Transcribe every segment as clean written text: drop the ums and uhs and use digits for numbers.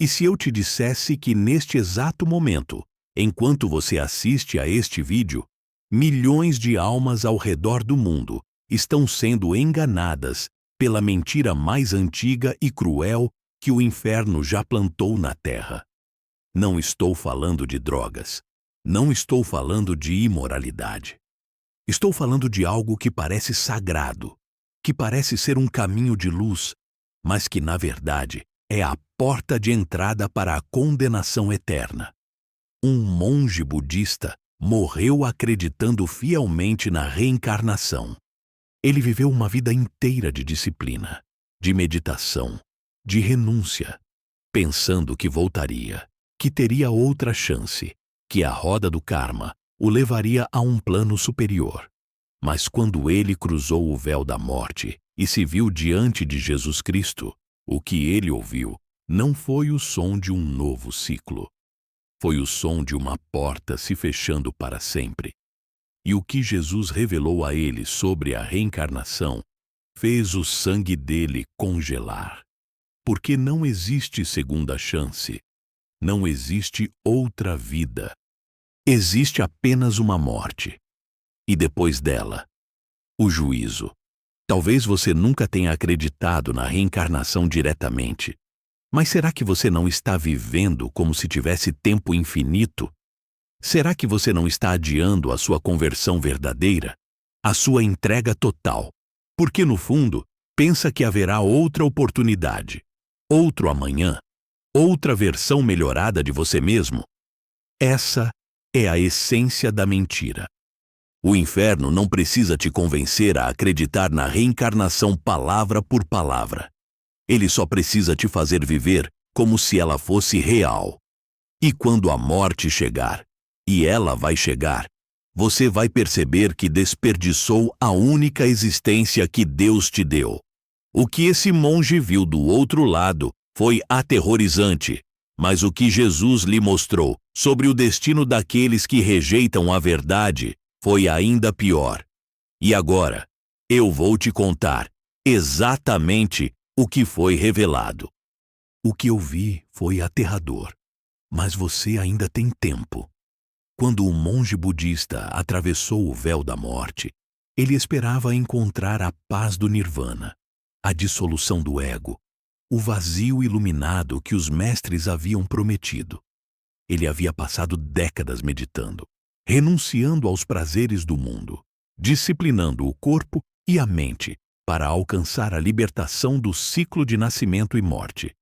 E se eu te dissesse que neste exato momento, enquanto você assiste a este vídeo, milhões de almas ao redor do mundo estão sendo enganadas pela mentira mais antiga e cruel que o inferno já plantou na Terra? Não estou falando de drogas. Não estou falando de imoralidade. Estou falando de algo que parece sagrado, que parece ser um caminho de luz, mas que, na verdade, é a porta de entrada para a condenação eterna. Um monge budista morreu acreditando fielmente na reencarnação. Ele viveu uma vida inteira de disciplina, de meditação, de renúncia, pensando que voltaria, que teria outra chance, que a roda do karma o levaria a um plano superior. Mas quando ele cruzou o véu da morte e se viu diante de Jesus Cristo, o que ele ouviu não foi o som de um novo ciclo. Foi o som de uma porta se fechando para sempre. E o que Jesus revelou a ele sobre a reencarnação fez o sangue dele congelar. Porque não existe segunda chance. Não existe outra vida. Existe apenas uma morte. E depois dela, o juízo. Talvez você nunca tenha acreditado na reencarnação diretamente. Mas será que você não está vivendo como se tivesse tempo infinito? Será que você não está adiando a sua conversão verdadeira? A sua entrega total? Porque, no fundo, pensa que haverá outra oportunidade, outro amanhã, outra versão melhorada de você mesmo? Essa é a essência da mentira. O inferno não precisa te convencer a acreditar na reencarnação palavra por palavra. Ele só precisa te fazer viver como se ela fosse real. E quando a morte chegar, e ela vai chegar, você vai perceber que desperdiçou a única existência que Deus te deu. O que esse monge viu do outro lado foi aterrorizante, mas o que Jesus lhe mostrou sobre o destino daqueles que rejeitam a verdade foi ainda pior. E agora, eu vou te contar exatamente o que foi revelado. O que eu vi foi aterrador, mas você ainda tem tempo. Quando o monge budista atravessou o véu da morte, ele esperava encontrar a paz do nirvana, a dissolução do ego, o vazio iluminado que os mestres haviam prometido. Ele havia passado décadas meditando, renunciando aos prazeres do mundo, disciplinando o corpo e a mente para alcançar a libertação do ciclo de nascimento e morte.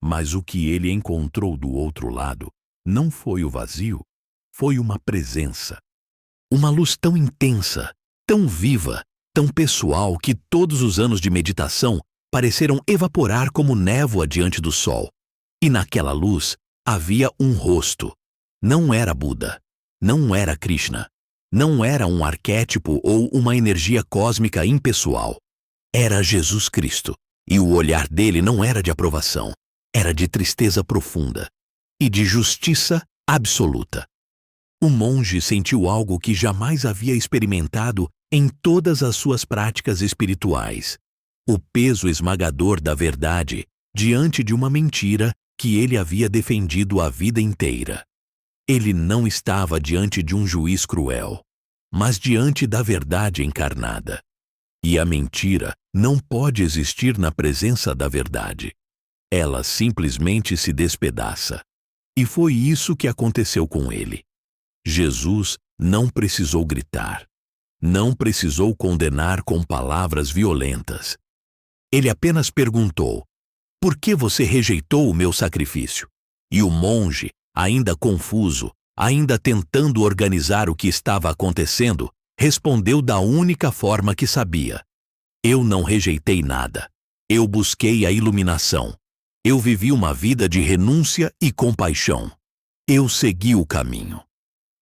Mas o que ele encontrou do outro lado não foi o vazio, foi uma presença. Uma luz tão intensa, tão viva, tão pessoal que todos os anos de meditação pareceram evaporar como névoa diante do sol. E naquela luz havia um rosto. Não era Buda, não era Krishna, não era um arquétipo ou uma energia cósmica impessoal. Era Jesus Cristo, e o olhar dele não era de aprovação, era de tristeza profunda e de justiça absoluta. O monge sentiu algo que jamais havia experimentado em todas as suas práticas espirituais: o peso esmagador da verdade diante de uma mentira que ele havia defendido a vida inteira. Ele não estava diante de um juiz cruel, mas diante da verdade encarnada. E a mentira não pode existir na presença da verdade. Ela simplesmente se despedaça. E foi isso que aconteceu com ele. Jesus não precisou gritar. Não precisou condenar com palavras violentas. Ele apenas perguntou: "Por que você rejeitou o meu sacrifício?" E o monge, ainda confuso, ainda tentando organizar o que estava acontecendo, respondeu da única forma que sabia: "Eu não rejeitei nada. Eu busquei a iluminação. Eu vivi uma vida de renúncia e compaixão. Eu segui o caminho."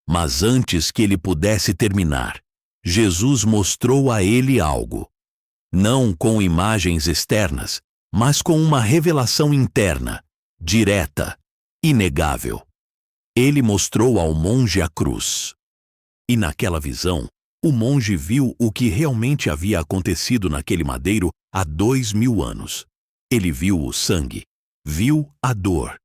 Mas antes que ele pudesse terminar, Jesus mostrou a ele algo. Não com imagens externas, mas com uma revelação interna, direta, inegável. Ele mostrou ao monge a cruz. E naquela visão, o monge viu o que realmente havia acontecido naquele madeiro há 2000 anos. Ele viu o sangue, viu a dor,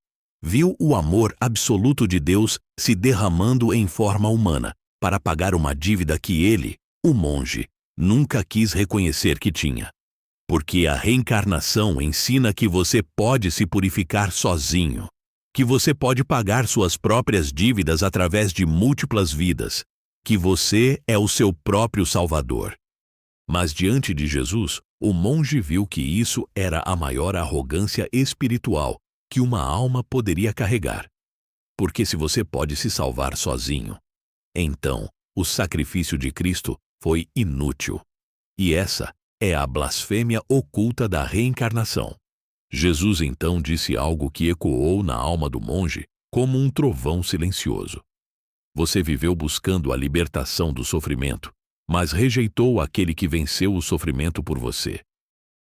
Viu o amor absoluto de Deus se derramando em forma humana para pagar uma dívida que ele, o monge, nunca quis reconhecer que tinha. Porque a reencarnação ensina que você pode se purificar sozinho, que você pode pagar suas próprias dívidas através de múltiplas vidas, que você é o seu próprio Salvador. Mas diante de Jesus, o monge viu que isso era a maior arrogância espiritual que uma alma poderia carregar. Porque se você pode se salvar sozinho, então o sacrifício de Cristo foi inútil. E essa é a blasfêmia oculta da reencarnação. Jesus então disse algo que ecoou na alma do monge como um trovão silencioso. Você viveu buscando a libertação do sofrimento, mas rejeitou aquele que venceu o sofrimento por você.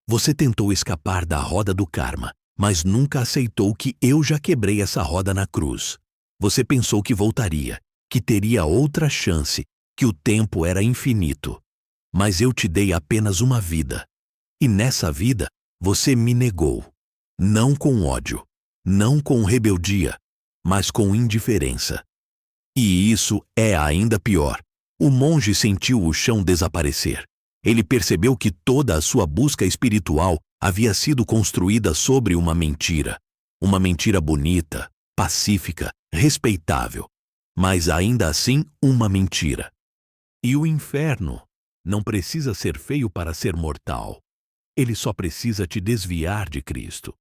Você tentou escapar da roda do karma, mas nunca aceitou que eu já quebrei essa roda na cruz. Você pensou que voltaria, que teria outra chance, que o tempo era infinito. Mas eu te dei apenas uma vida. E nessa vida, você me negou. Não com ódio, não com rebeldia, mas com indiferença. E isso é ainda pior. O monge sentiu o chão desaparecer. Ele percebeu que toda a sua busca espiritual havia sido construída sobre uma mentira. Uma mentira bonita, pacífica, respeitável. Mas ainda assim uma mentira. E o inferno não precisa ser feio para ser mortal. Ele só precisa te desviar de Cristo.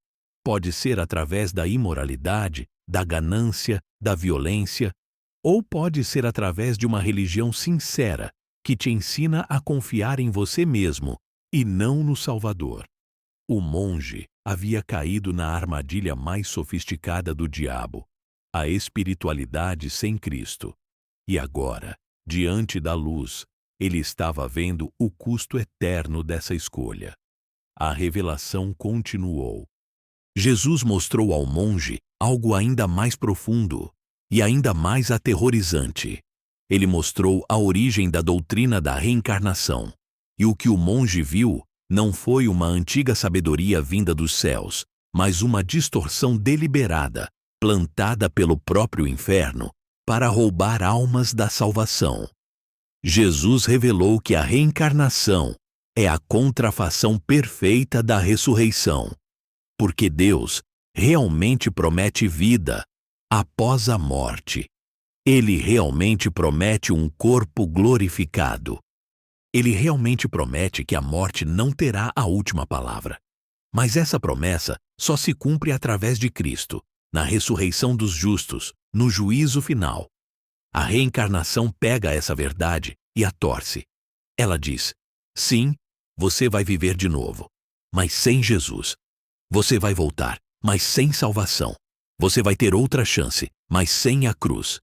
Pode ser através da imoralidade, da ganância, da violência, ou pode ser através de uma religião sincera que te ensina a confiar em você mesmo e não no Salvador. O monge havia caído na armadilha mais sofisticada do diabo, a espiritualidade sem Cristo. E agora, diante da luz, ele estava vendo o custo eterno dessa escolha. A revelação continuou. Jesus mostrou ao monge algo ainda mais profundo e ainda mais aterrorizante. Ele mostrou a origem da doutrina da reencarnação. E o que o monge viu não foi uma antiga sabedoria vinda dos céus, mas uma distorção deliberada, plantada pelo próprio inferno, para roubar almas da salvação. Jesus revelou que a reencarnação é a contrafação perfeita da ressurreição, porque Deus realmente promete vida após a morte. Ele realmente promete um corpo glorificado. Ele realmente promete que a morte não terá a última palavra. Mas essa promessa só se cumpre através de Cristo, na ressurreição dos justos, no juízo final. A reencarnação pega essa verdade e a torce. Ela diz: sim, você vai viver de novo, mas sem Jesus. Você vai voltar, mas sem salvação. Você vai ter outra chance, mas sem a cruz.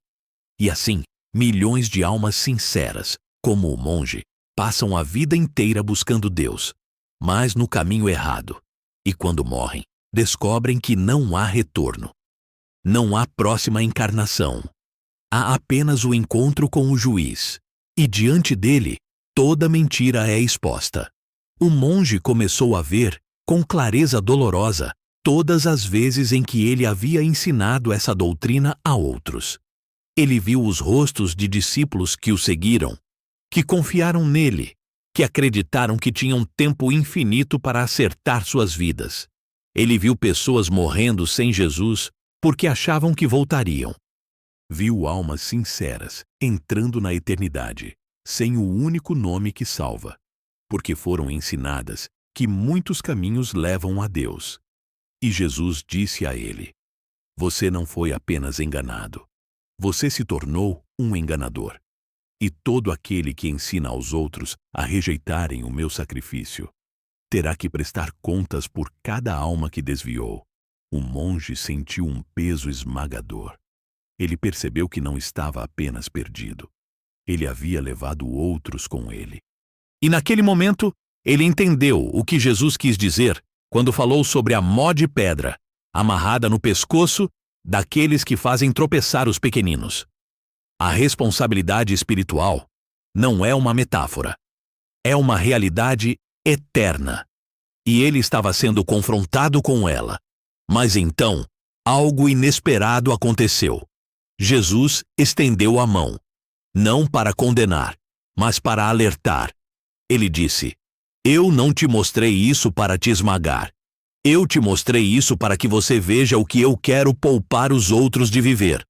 E assim, milhões de almas sinceras, como o monge, passam a vida inteira buscando Deus, mas no caminho errado. E quando morrem, descobrem que não há retorno. Não há próxima encarnação. Há apenas o encontro com o juiz. E diante dele, toda mentira é exposta. O monge começou a ver, com clareza dolorosa, todas as vezes em que ele havia ensinado essa doutrina a outros. Ele viu os rostos de discípulos que o seguiram, que confiaram nele, que acreditaram que tinham tempo infinito para acertar suas vidas. Ele viu pessoas morrendo sem Jesus porque achavam que voltariam. Viu almas sinceras entrando na eternidade, sem o único nome que salva, porque foram ensinadas que muitos caminhos levam a Deus. E Jesus disse a ele: você não foi apenas enganado, você se tornou um enganador. E todo aquele que ensina aos outros a rejeitarem o meu sacrifício terá que prestar contas por cada alma que desviou. O monge sentiu um peso esmagador. Ele percebeu que não estava apenas perdido. Ele havia levado outros com ele. E naquele momento, ele entendeu o que Jesus quis dizer quando falou sobre a mó de pedra, amarrada no pescoço daqueles que fazem tropeçar os pequeninos. A responsabilidade espiritual não é uma metáfora. É uma realidade eterna. E ele estava sendo confrontado com ela. Mas então, algo inesperado aconteceu. Jesus estendeu a mão, não para condenar, mas para alertar. Ele disse: Eu não te mostrei isso para te esmagar. Eu te mostrei isso para que você veja o que eu quero poupar os outros de viver.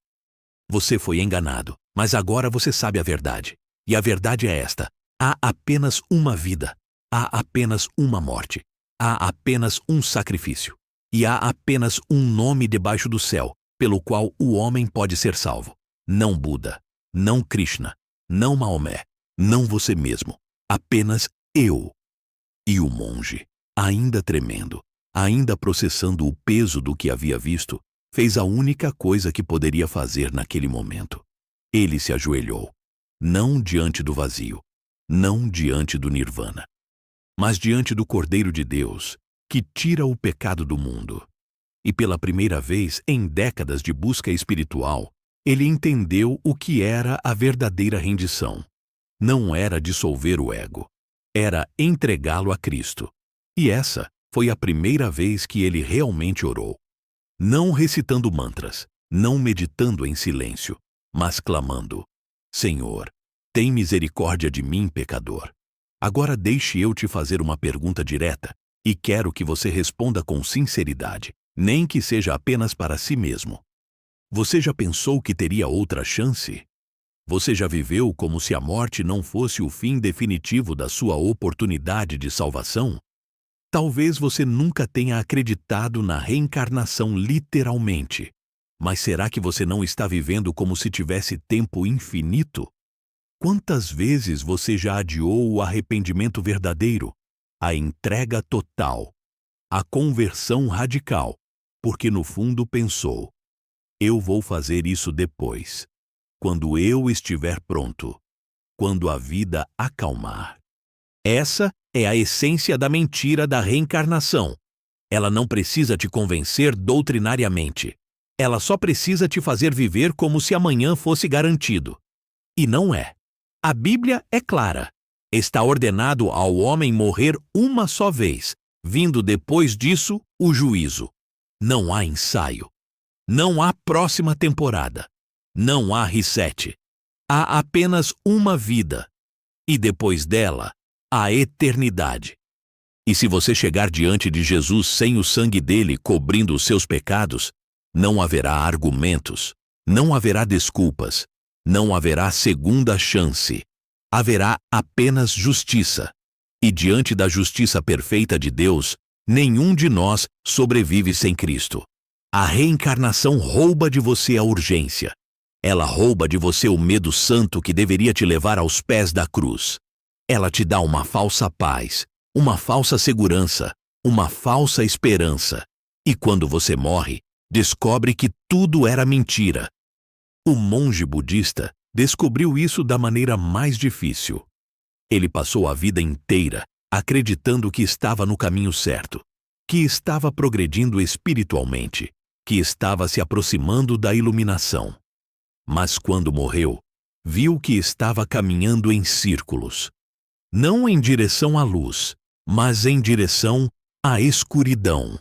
Você foi enganado, mas agora você sabe a verdade. E a verdade é esta: há apenas uma vida, há apenas uma morte, há apenas um sacrifício, e há apenas um nome debaixo do céu, pelo qual o homem pode ser salvo. Não Buda, não Krishna, não Maomé, não você mesmo, apenas eu. E o monge, ainda tremendo, ainda processando o peso do que havia visto, fez a única coisa que poderia fazer naquele momento. Ele se ajoelhou, não diante do vazio, não diante do nirvana, mas diante do Cordeiro de Deus, que tira o pecado do mundo. E pela primeira vez em décadas de busca espiritual, ele entendeu o que era a verdadeira rendição. Não era dissolver o ego, era entregá-lo a Cristo. E essa foi a primeira vez que ele realmente orou. Não recitando mantras, não meditando em silêncio, mas clamando: Senhor, tem misericórdia de mim, pecador. Agora deixe eu te fazer uma pergunta direta, e quero que você responda com sinceridade, nem que seja apenas para si mesmo. Você já pensou que teria outra chance? Você já viveu como se a morte não fosse o fim definitivo da sua oportunidade de salvação? Talvez você nunca tenha acreditado na reencarnação literalmente. Mas será que você não está vivendo como se tivesse tempo infinito? Quantas vezes você já adiou o arrependimento verdadeiro, a entrega total, a conversão radical, porque no fundo pensou: eu vou fazer isso depois, quando eu estiver pronto, quando a vida acalmar. Essa é a essência da mentira da reencarnação. Ela não precisa te convencer doutrinariamente. Ela só precisa te fazer viver como se amanhã fosse garantido. E não é. A Bíblia é clara. Está ordenado ao homem morrer uma só vez, vindo depois disso o juízo. Não há ensaio. Não há próxima temporada. Não há reset. Há apenas uma vida. E depois dela, a eternidade. E se você chegar diante de Jesus sem o sangue dele cobrindo os seus pecados, não haverá argumentos, não haverá desculpas, não haverá segunda chance. Haverá apenas justiça. E diante da justiça perfeita de Deus, nenhum de nós sobrevive sem Cristo. A reencarnação rouba de você a urgência. Ela rouba de você o medo santo que deveria te levar aos pés da cruz. Ela te dá uma falsa paz, uma falsa segurança, uma falsa esperança. E quando você morre, descobre que tudo era mentira. O monge budista descobriu isso da maneira mais difícil. Ele passou a vida inteira acreditando que estava no caminho certo, que estava progredindo espiritualmente, que estava se aproximando da iluminação. Mas quando morreu, viu que estava caminhando em círculos. Não em direção à luz, mas em direção à escuridão.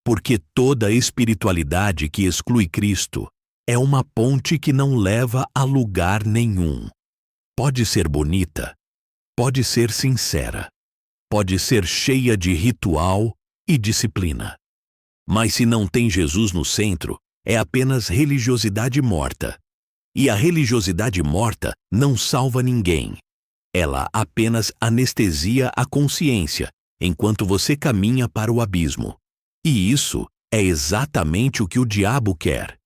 Porque toda espiritualidade que exclui Cristo é uma ponte que não leva a lugar nenhum. Pode ser bonita, pode ser sincera, pode ser cheia de ritual e disciplina. Mas se não tem Jesus no centro, é apenas religiosidade morta. E a religiosidade morta não salva ninguém. Ela apenas anestesia a consciência, enquanto você caminha para o abismo. E isso é exatamente o que o diabo quer.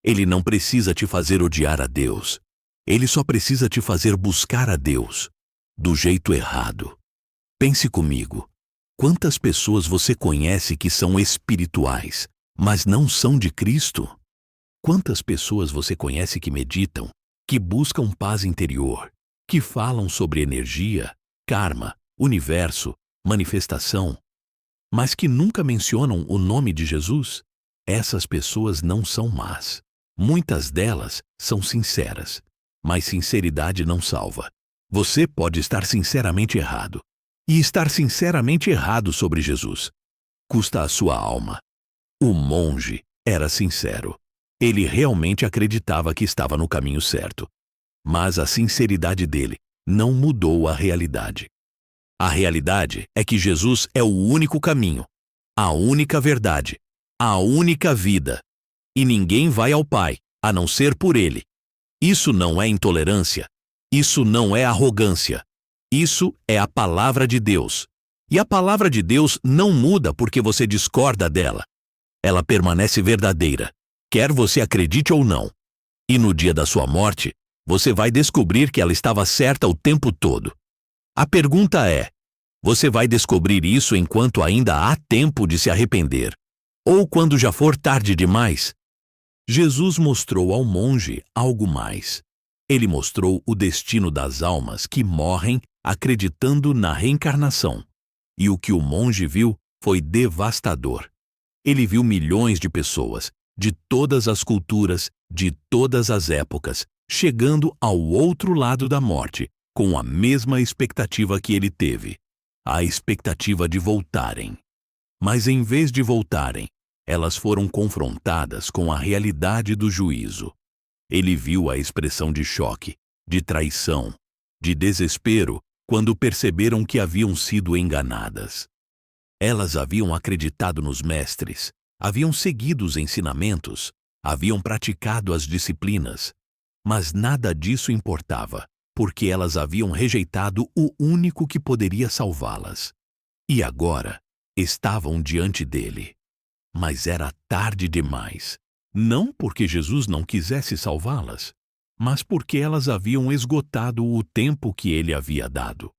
Ele não precisa te fazer odiar a Deus. Ele só precisa te fazer buscar a Deus, do jeito errado. Pense comigo. Quantas pessoas você conhece que são espirituais, mas não são de Cristo? Quantas pessoas você conhece que meditam, que buscam paz interior, que falam sobre energia, karma, universo, manifestação, mas que nunca mencionam o nome de Jesus? Essas pessoas não são más. Muitas delas são sinceras, mas sinceridade não salva. Você pode estar sinceramente errado, e estar sinceramente errado sobre Jesus custa a sua alma. O monge era sincero. Ele realmente acreditava que estava no caminho certo. Mas a sinceridade dele não mudou a realidade. A realidade é que Jesus é o único caminho, a única verdade, a única vida. E ninguém vai ao Pai, a não ser por Ele. Isso não é intolerância. Isso não é arrogância. Isso é a palavra de Deus. E a palavra de Deus não muda porque você discorda dela. Ela permanece verdadeira, quer você acredite ou não. E no dia da sua morte, você vai descobrir que ela estava certa o tempo todo. A pergunta é: você vai descobrir isso enquanto ainda há tempo de se arrepender? Ou quando já for tarde demais? Jesus mostrou ao monge algo mais. Ele mostrou o destino das almas que morrem acreditando na reencarnação. E o que o monge viu foi devastador. Ele viu milhões de pessoas, de todas as culturas, de todas as épocas, chegando ao outro lado da morte, com a mesma expectativa que ele teve, a expectativa de voltarem. Mas em vez de voltarem, elas foram confrontadas com a realidade do juízo. Ele viu a expressão de choque, de traição, de desespero quando perceberam que haviam sido enganadas. Elas haviam acreditado nos mestres, haviam seguido os ensinamentos, haviam praticado as disciplinas, mas nada disso importava, porque elas haviam rejeitado o único que poderia salvá-las. E agora estavam diante dele. Mas era tarde demais, não porque Jesus não quisesse salvá-las, mas porque elas haviam esgotado o tempo que ele havia dado.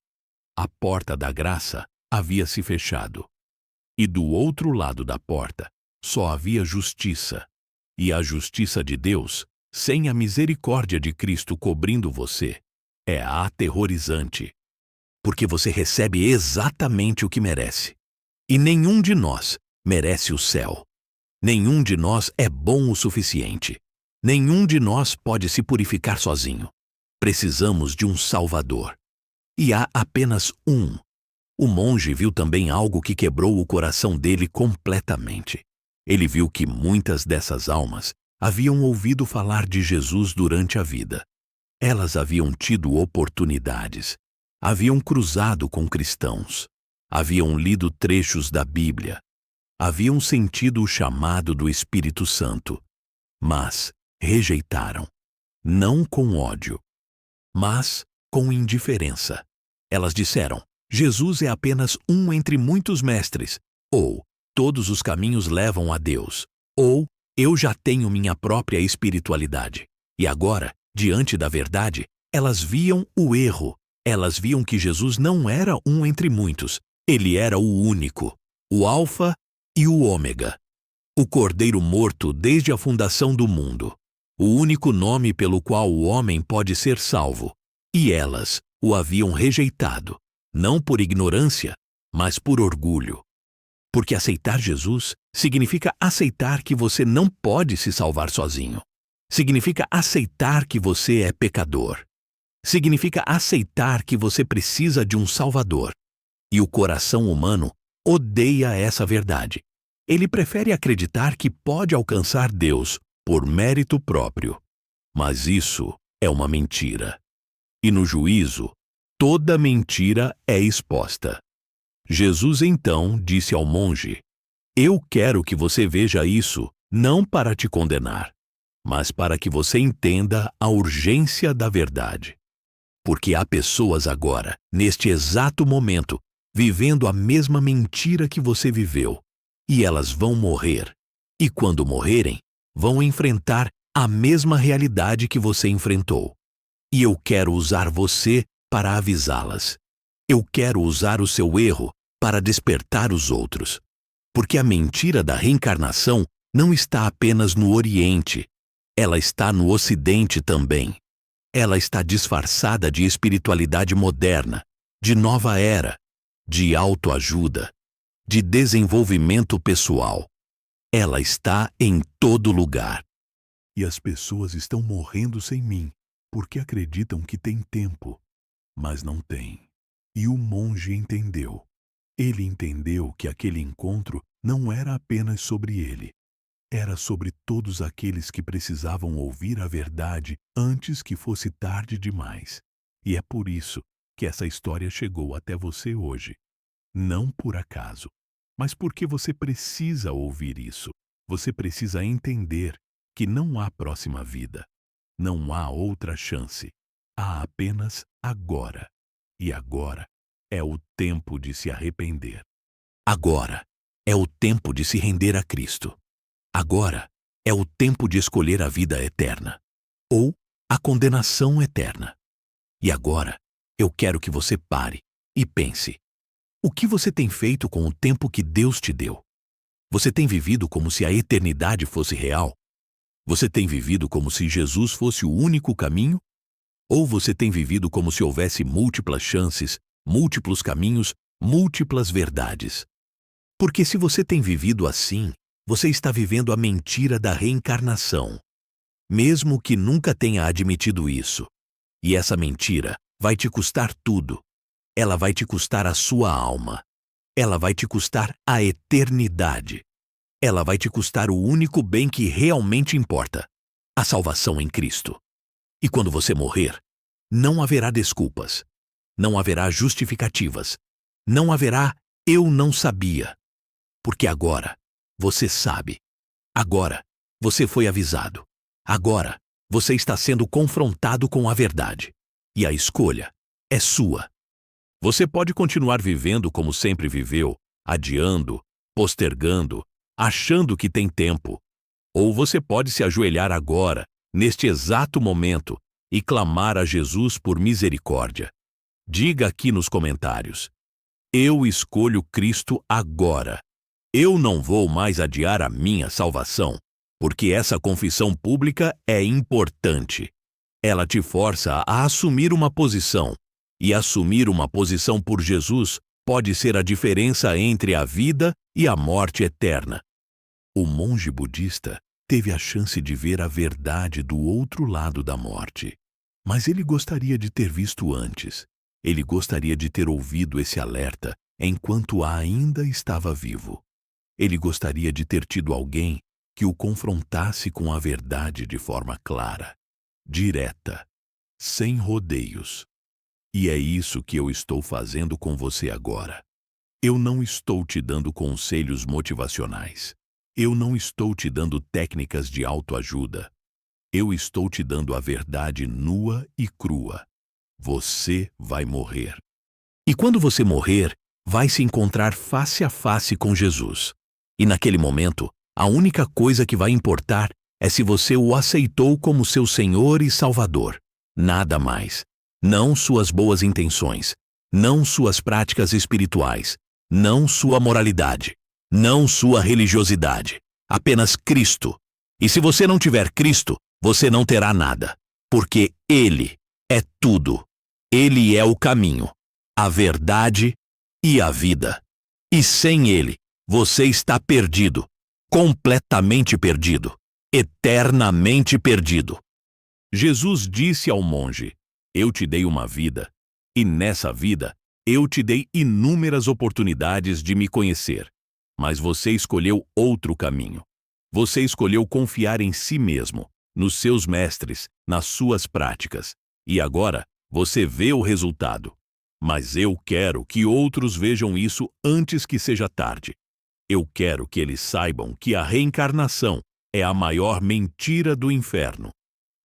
A porta da graça havia se fechado. E do outro lado da porta só havia justiça. E a justiça de Deus, sem a misericórdia de Cristo cobrindo você, é aterrorizante. Porque você recebe exatamente o que merece. E nenhum de nós merece o céu. Nenhum de nós é bom o suficiente. Nenhum de nós pode se purificar sozinho. Precisamos de um Salvador. E há apenas um. O monge viu também algo que quebrou o coração dele completamente. Ele viu que muitas dessas almas haviam ouvido falar de Jesus durante a vida. Elas haviam tido oportunidades, haviam cruzado com cristãos, haviam lido trechos da Bíblia, haviam sentido o chamado do Espírito Santo, mas rejeitaram, não com ódio, mas com indiferença. Elas disseram: Jesus é apenas um entre muitos mestres, ou todos os caminhos levam a Deus, ou eu já tenho minha própria espiritualidade. E agora, diante da verdade, elas viam o erro. Elas viam que Jesus não era um entre muitos. Ele era o único, o Alfa e o Ômega, o Cordeiro morto desde a fundação do mundo, o único nome pelo qual o homem pode ser salvo. E elas o haviam rejeitado, não por ignorância, mas por orgulho. Porque aceitar Jesus significa aceitar que você não pode se salvar sozinho. Significa aceitar que você é pecador. Significa aceitar que você precisa de um Salvador. E o coração humano odeia essa verdade. Ele prefere acreditar que pode alcançar Deus por mérito próprio. Mas isso é uma mentira. E no juízo, toda mentira é exposta. Jesus então disse ao monge: Eu quero que você veja isso não para te condenar, mas para que você entenda a urgência da verdade. Porque há pessoas agora, neste exato momento, vivendo a mesma mentira que você viveu. E elas vão morrer. E quando morrerem, vão enfrentar a mesma realidade que você enfrentou. E eu quero usar você para avisá-las. Eu quero usar o seu erro para despertar os outros. Porque a mentira da reencarnação não está apenas no Oriente. Ela está no Ocidente também. Ela está disfarçada de espiritualidade moderna, de nova era, de autoajuda, de desenvolvimento pessoal. Ela está em todo lugar. E as pessoas estão morrendo sem mim, porque acreditam que tem tempo, mas não tem. E o monge entendeu. Ele entendeu que aquele encontro não era apenas sobre ele, Era sobre todos aqueles que precisavam ouvir a verdade antes que fosse tarde demais. E é por isso que essa história chegou até você hoje. Não por acaso, mas porque você precisa ouvir isso. Você precisa entender que não há próxima vida. Não há outra chance. Há apenas agora. E agora é o tempo de se arrepender. Agora é o tempo de se render a Cristo. Agora é o tempo de escolher a vida eterna ou a condenação eterna. E agora eu quero que você pare e pense. O que você tem feito com o tempo que Deus te deu? Você tem vivido como se a eternidade fosse real? Você tem vivido como se Jesus fosse o único caminho? Ou você tem vivido como se houvesse múltiplas chances, múltiplos caminhos, múltiplas verdades? Porque se você tem vivido assim, você está vivendo a mentira da reencarnação, mesmo que nunca tenha admitido isso. E essa mentira vai te custar tudo. Ela vai te custar a sua alma. Ela vai te custar a eternidade. Ela vai te custar o único bem que realmente importa, a salvação em Cristo. E quando você morrer, não haverá desculpas, não haverá justificativas, não haverá "eu não sabia", porque agora você sabe. Agora você foi avisado. Agora você está sendo confrontado com a verdade. E a escolha é sua. Você pode continuar vivendo como sempre viveu, adiando, postergando, achando que tem tempo. Ou você pode se ajoelhar agora, neste exato momento, e clamar a Jesus por misericórdia. Diga aqui nos comentários: eu escolho Cristo agora. Eu não vou mais adiar a minha salvação, porque essa confissão pública é importante. Ela te força a assumir uma posição, e assumir uma posição por Jesus pode ser a diferença entre a vida e a morte eterna. O monge budista teve a chance de ver a verdade do outro lado da morte. Mas ele gostaria de ter visto antes. Ele gostaria de ter ouvido esse alerta enquanto ainda estava vivo. Ele gostaria de ter tido alguém que o confrontasse com a verdade de forma clara, direta, sem rodeios. E é isso que eu estou fazendo com você agora. Eu não estou te dando conselhos motivacionais. Eu não estou te dando técnicas de autoajuda. Eu estou te dando a verdade nua e crua. Você vai morrer. E quando você morrer, vai se encontrar face a face com Jesus. E naquele momento, a única coisa que vai importar é se você o aceitou como seu Senhor e Salvador. Nada mais. Não suas boas intenções. Não suas práticas espirituais. Não sua moralidade. Não sua religiosidade. Apenas Cristo. E se você não tiver Cristo, você não terá nada. Porque Ele é tudo. Ele é o caminho, a verdade e a vida. E sem Ele, você está perdido. Completamente perdido. Eternamente perdido. Jesus disse ao monge: eu te dei uma vida, e nessa vida eu te dei inúmeras oportunidades de me conhecer. Mas você escolheu outro caminho. Você escolheu confiar em si mesmo, nos seus mestres, nas suas práticas. E agora você vê o resultado. Mas eu quero que outros vejam isso antes que seja tarde. Eu quero que eles saibam que a reencarnação é a maior mentira do inferno,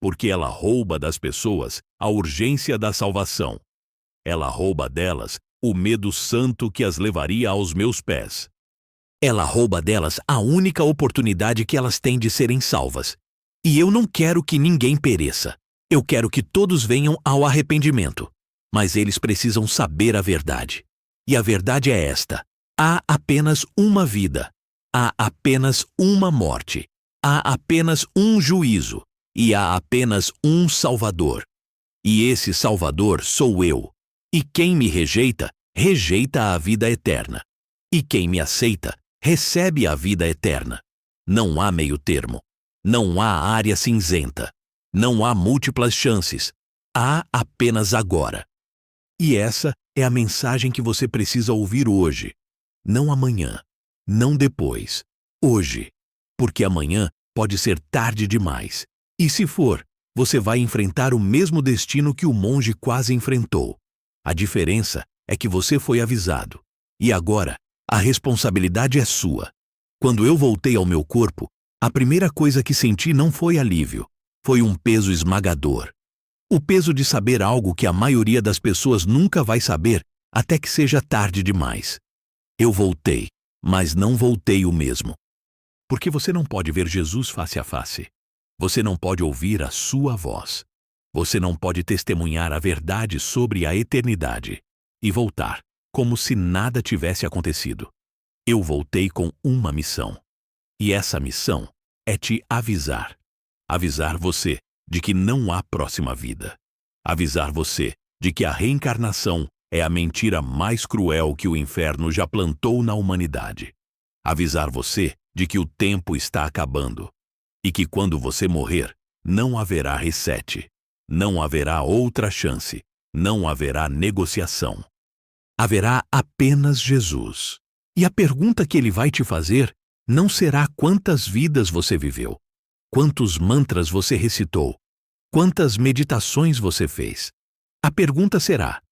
porque ela rouba das pessoas a urgência da salvação. Ela rouba delas o medo santo que as levaria aos meus pés. Ela rouba delas a única oportunidade que elas têm de serem salvas. E eu não quero que ninguém pereça. Eu quero que todos venham ao arrependimento. Mas eles precisam saber a verdade. E a verdade é esta: há apenas uma vida. Há apenas uma morte. Há apenas um juízo. E há apenas um Salvador. E esse Salvador sou eu. E quem me rejeita, rejeita a vida eterna. E quem me aceita, recebe a vida eterna. Não há meio termo. Não há área cinzenta. Não há múltiplas chances. Há apenas agora. E essa é a mensagem que você precisa ouvir hoje. Não amanhã. Não depois. Hoje. porque amanhã pode ser tarde demais. E se for, você vai enfrentar o mesmo destino que o monge quase enfrentou. A diferença é que você foi avisado. E agora, a responsabilidade é sua. Quando eu voltei ao meu corpo, a primeira coisa que senti não foi alívio, foi um peso esmagador. O peso de saber algo que a maioria das pessoas nunca vai saber até que seja tarde demais. Eu voltei, mas não voltei o mesmo. Porque você não pode ver Jesus face a face. Você não pode ouvir a sua voz. Você não pode testemunhar a verdade sobre a eternidade e voltar como se nada tivesse acontecido. Eu voltei com uma missão. E essa missão é te avisar. Avisar você de que não há próxima vida. Avisar você de que a reencarnação é a mentira mais cruel que o inferno já plantou na humanidade. Avisar você de que o tempo está acabando e que quando você morrer, não haverá reset, não haverá outra chance, não haverá negociação. Haverá apenas Jesus. E a pergunta que ele vai te fazer não será quantas vidas você viveu, quantos mantras você recitou, quantas meditações você fez. A pergunta será: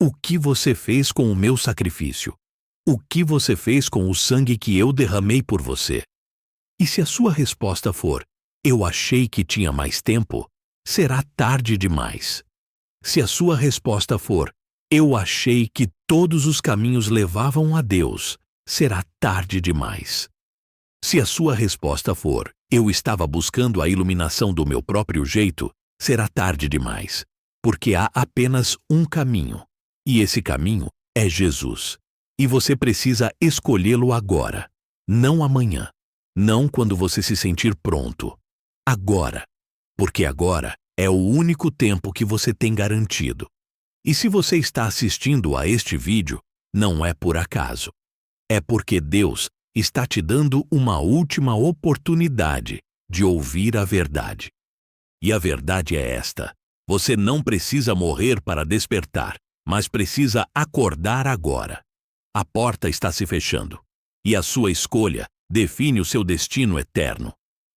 o que você fez com o meu sacrifício? O que você fez com o sangue que eu derramei por você? E se a sua resposta for: eu achei que tinha mais tempo, será tarde demais. Se a sua resposta for: eu achei que todos os caminhos levavam a Deus, será tarde demais. Se a sua resposta for: eu estava buscando a iluminação do meu próprio jeito, será tarde demais. Porque há apenas um caminho, e esse caminho é Jesus. E você precisa escolhê-lo agora, não amanhã, não quando você se sentir pronto. Agora, porque agora é o único tempo que você tem garantido. E se você está assistindo a este vídeo, não é por acaso. É porque Deus está te dando uma última oportunidade de ouvir a verdade. E a verdade é esta: você não precisa morrer para despertar, mas precisa acordar agora. A porta está se fechando, e a sua escolha define o seu destino eterno.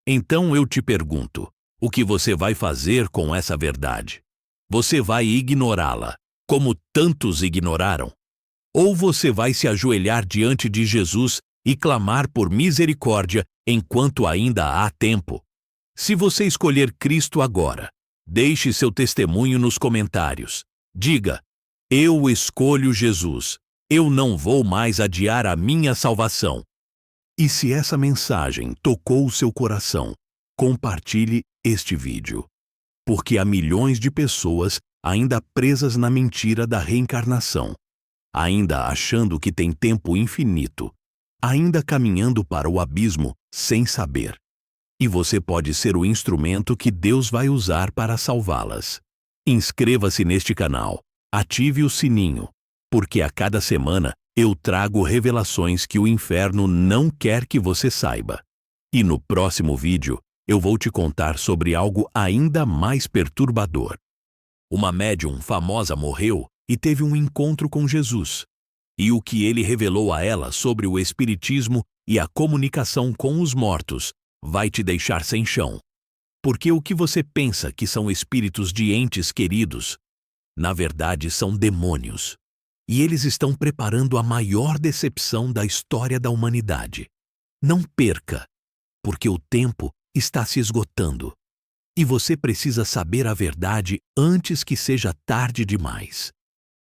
Então eu te pergunto, o que você vai fazer com essa verdade? Você vai ignorá-la, como tantos ignoraram? Ou você vai se ajoelhar diante de Jesus e clamar por misericórdia enquanto ainda há tempo? Se você escolher Cristo agora, deixe seu testemunho nos comentários. Diga: eu escolho Jesus. Eu não vou mais adiar a minha salvação. E se essa mensagem tocou o seu coração, compartilhe este vídeo. Porque há milhões de pessoas ainda presas na mentira da reencarnação, ainda achando que tem tempo infinito, ainda caminhando para o abismo sem saber. E você pode ser o instrumento que Deus vai usar para salvá-las. Inscreva-se neste canal, ative o sininho, porque a cada semana eu trago revelações que o inferno não quer que você saiba. E no próximo vídeo, eu vou te contar sobre algo ainda mais perturbador. Uma médium famosa morreu e teve um encontro com Jesus. E o que ele revelou a ela sobre o espiritismo e a comunicação com os mortos vai te deixar sem chão. Porque o que você pensa que são espíritos de entes queridos, na verdade são demônios. E eles estão preparando a maior decepção da história da humanidade. Não perca, porque o tempo está se esgotando. E você precisa saber a verdade antes que seja tarde demais.